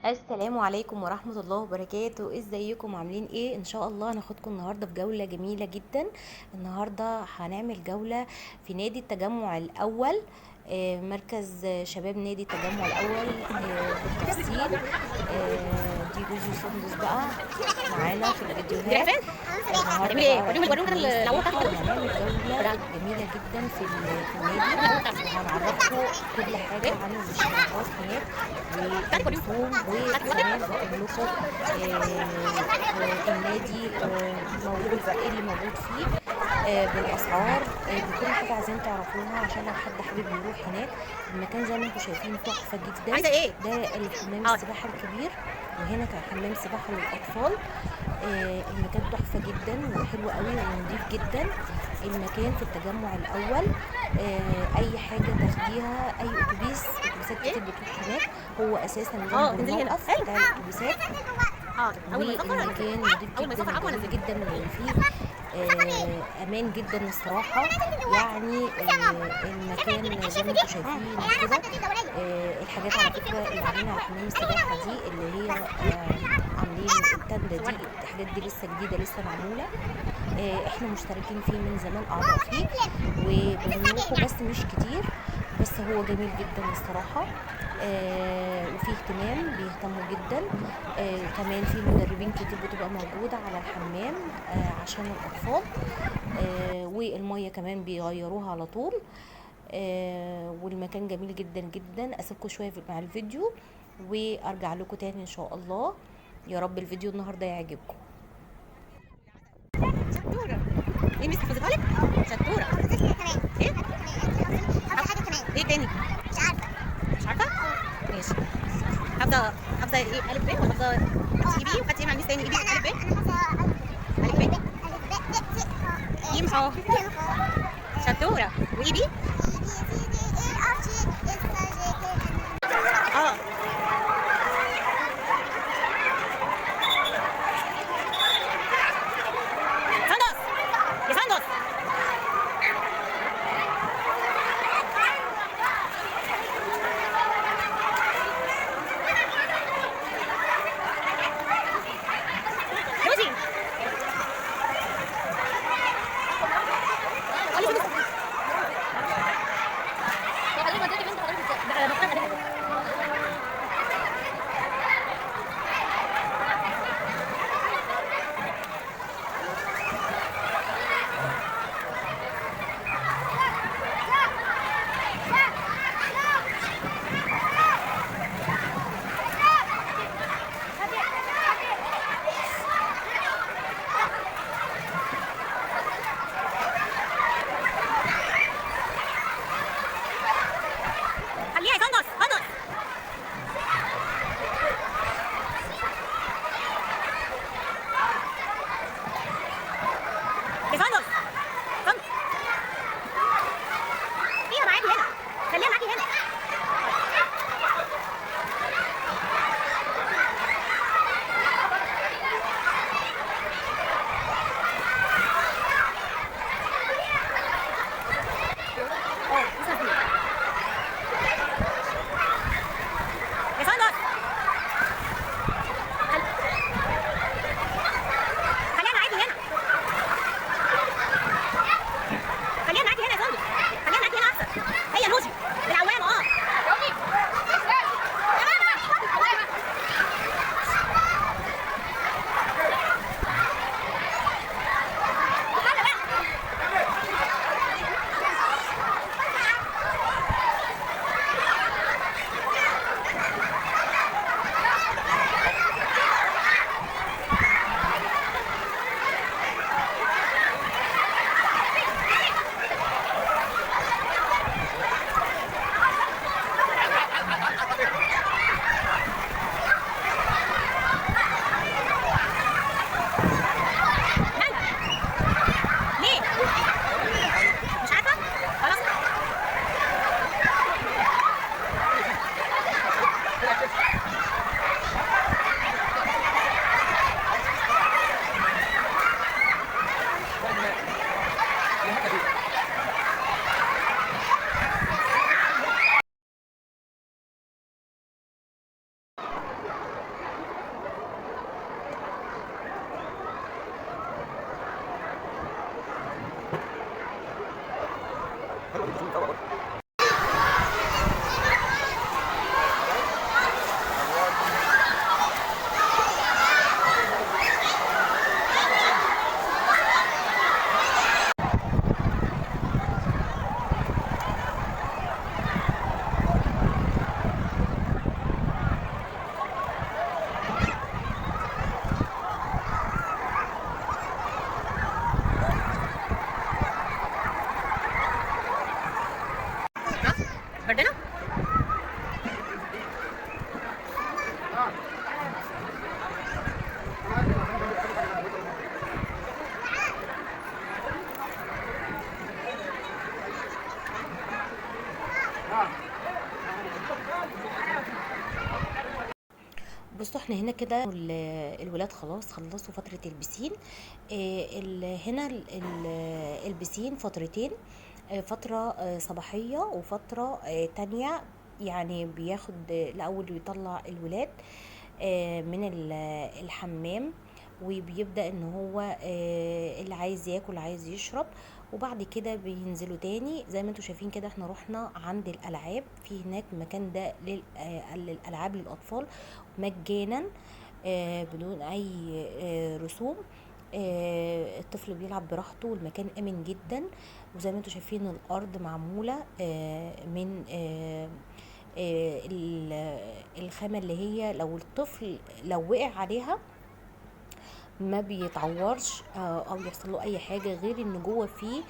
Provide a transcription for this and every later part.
السلام عليكم ورحمة الله وبركاته. ازيكم عاملين ايه؟ ان شاء الله هناخدكم النهاردة في جولة جميلة جدا. النهاردة هنعمل جولة في نادي التجمع الاول، مركز شباب نادي التجمع الاول. بالتفصيل دي جوزي سندس بقى معانا في الفيديوهات. النهارده هتعملي ايه؟ بقى وريهم رايحين كده حمام السباحة العوض وهنعمل جولة جميلة جدا في النادي، وهنعرفكم كل حاجة عن الاشتراكات هناك والرسوم، وكمان هقول لكم النادي موجود ايه اللي موجود فيه، بالاسعار، بكل حاجه عايزين تعرفوها عشان لو حد حابب يروح هناك. المكان زي ما انتم شايفين تحفه جدا. عايزه ايه؟ ده الحمام حاضر. السباحه الكبير، وهنا كان حمام سباحه للاطفال. المكان تحفه جدا وحلو قوي ونضيف جدا. المكان في التجمع الاول. اي حاجه تاخديها، اي اتوبيسات ايه؟ كتير بتروح هناك. هو اساسا جنبه تنزلي هنا. الموقف حلو. بتاع الاتوبيسات. حاضر. اول ما يصفر هنزل. والمكان نضيف اول ما جدا يصفر عفوا وجميل هنزل. جدا وفيه امان جدا الصراحه. يعني المكان زي ما انتم شايفين كده. الحاجات على فكره اللي عاملينها على حمام السباحه دي اللي هي عاملين التندة دي، الحاجات دي لسه جديده لسه معموله. احنا مشتركين فيه من زمان، اعضاء فيه وبنروحوا بس مش كتير. بس هو جميل جدا الصراحه. وفيه اهتمام، بيهتموا جدا. كمان في مدربين كتير بتبقى موجودة على الحمام عشان الأطفال. والمية كمان بيغيروها على طول. والمكان جميل جدا جدا. أسيبكم شوية مع الفيديو وأرجع لكم تاني إن شاء الله. يا رب الفيديو النهاردة يعجبكم. شطوره. ايه ميس حفظتها لك؟ شطوره. ايه؟ ايه تاني؟ مش عارفه؟ ماشي. حافظه ايه؟ الف ب ولا حافظه اي بي؟ وخدتي ايه مع الميس تاني؟ اي بي الف ب؟ الف ب؟ يمحو. شطوره. واي بي؟ اه. ساندوس. يا ساندوس. روزي. قولي شو احنا هنا كده الولاد خلاص خلصوا فترة البسين. هنا البسين فترتين، فترة صباحية وفترة تانية. يعني بياخد الأول بيطلع الولاد من الحمام، وبيبدأ ان هو اللي عايز ياكل عايز يشرب، وبعد كده بينزلوا تاني. زي ما انتم شايفين كده احنا رحنا عند الألعاب، في هناك المكان ده للألعاب للأطفال مجانا بدون أي رسوم. الطفل بيلعب براحته والمكان آمن جدا. وزي ما انتم شايفين الأرض معمولة من الخامة اللي هي لو الطفل لو وقع عليها ما بيتعورش او يحصل له اي حاجه، غير ان جوه فيه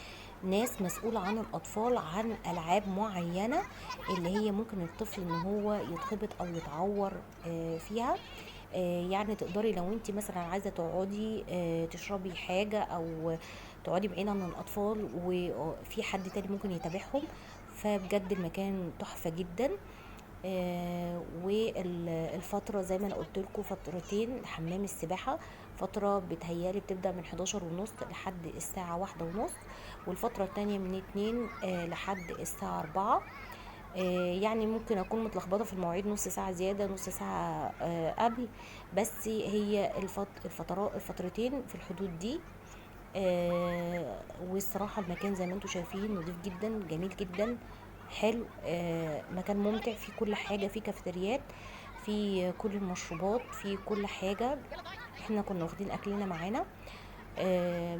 ناس مسؤوله عن الاطفال عن العاب معينه اللي هي ممكن الطفل ان هو يتخبط او يتعور فيها. يعني تقدري لو انت مثلا عايزه تقعدي تشربي حاجه او تقعدي بعيد عن الاطفال وفي حد تاني ممكن يتابعهم، فبجد المكان تحفه جدا. والفترة زي ما انا قلت لكم فترتين حمام السباحة، فترة بتهيالي بتبدأ من 11:30 لحد الساعة 1:30، والفترة التانية من 2 لحد الساعة 4. يعني ممكن اكون متلخبطة في المواعيد، نص ساعة زيادة نص ساعة قبل، بس هي الفترتين في الحدود دي. والصراحة المكان زي ما انتم شايفين نضيف جدا جميل جدا حلو. مكان ممتع، فيه كل حاجة، فيه كافيتريات، فيه كل المشروبات، فيه كل حاجة. احنا كنا واخدين اكلنا معانا.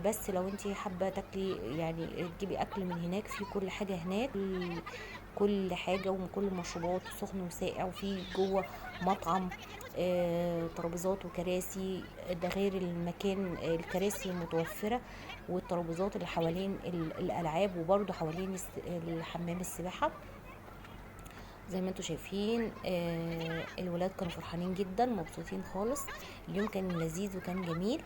بس لو انتي حابة تاكلي يعني تجيبي اكل من هناك، في كل حاجة هناك، كل حاجة ومن كل المشروبات سخن وساقع، وفي جوه مطعم ترابيزات وكراسي. ده غير المكان الكراسي متوفرة والترابيزات اللي حوالين الألعاب وبرضو حوالين الحمام السباحة. زي ما انتوا شايفين الولاد كانوا فرحانين جدا مبسوطين خالص. اليوم كان لذيذ وكان جميل.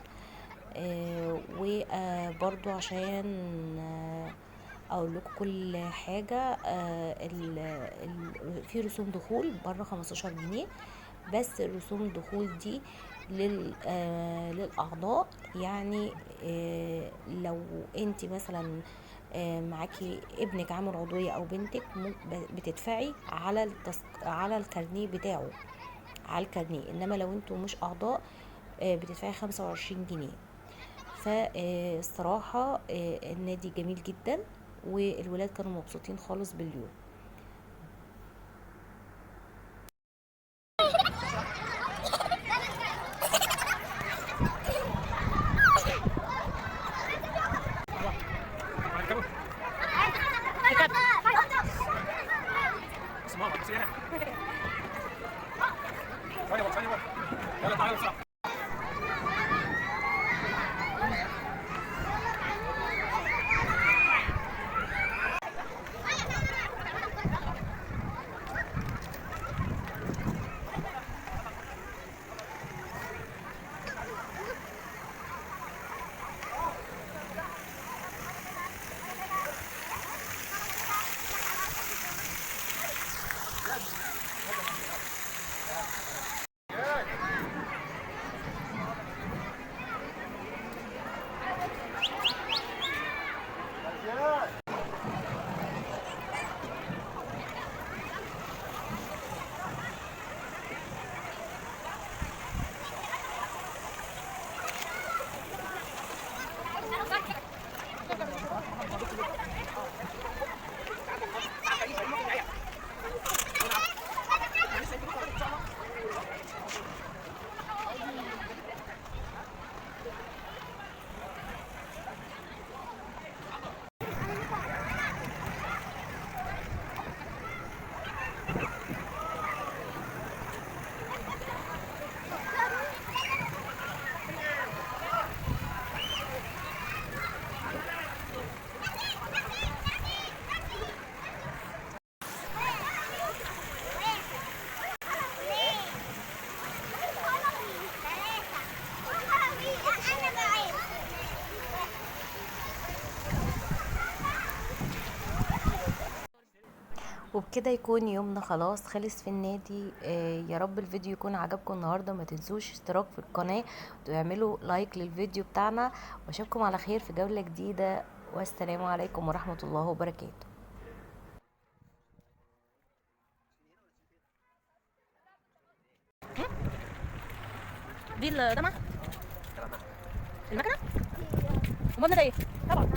وبرضو عشان اقول لكم كل حاجة، في رسوم دخول بره 15 جنيه بس. الرسوم الدخول دي للأعضاء. يعني لو انت مثلا معاكي ابنك عامل عضوية او بنتك بتدفعي على الكارنيه بتاعه، على الكارنيه. انما لو انتوا مش اعضاء بتدفعي 25 جنيه. فالصراحة النادي جميل جدا والولاد كانوا مبسوطين خالص باليوم. وبكده يكون يومنا خلاص خلص في النادي. يا رب الفيديو يكون عجبكم النهارده. ما تنسوش اشتراك في القناه وتعملوا لايك للفيديو بتاعنا، واشوفكم على خير في جوله جديده، والسلام عليكم ورحمه الله وبركاته. دي الدمعة المكنة. امال ده ايه؟ طبعا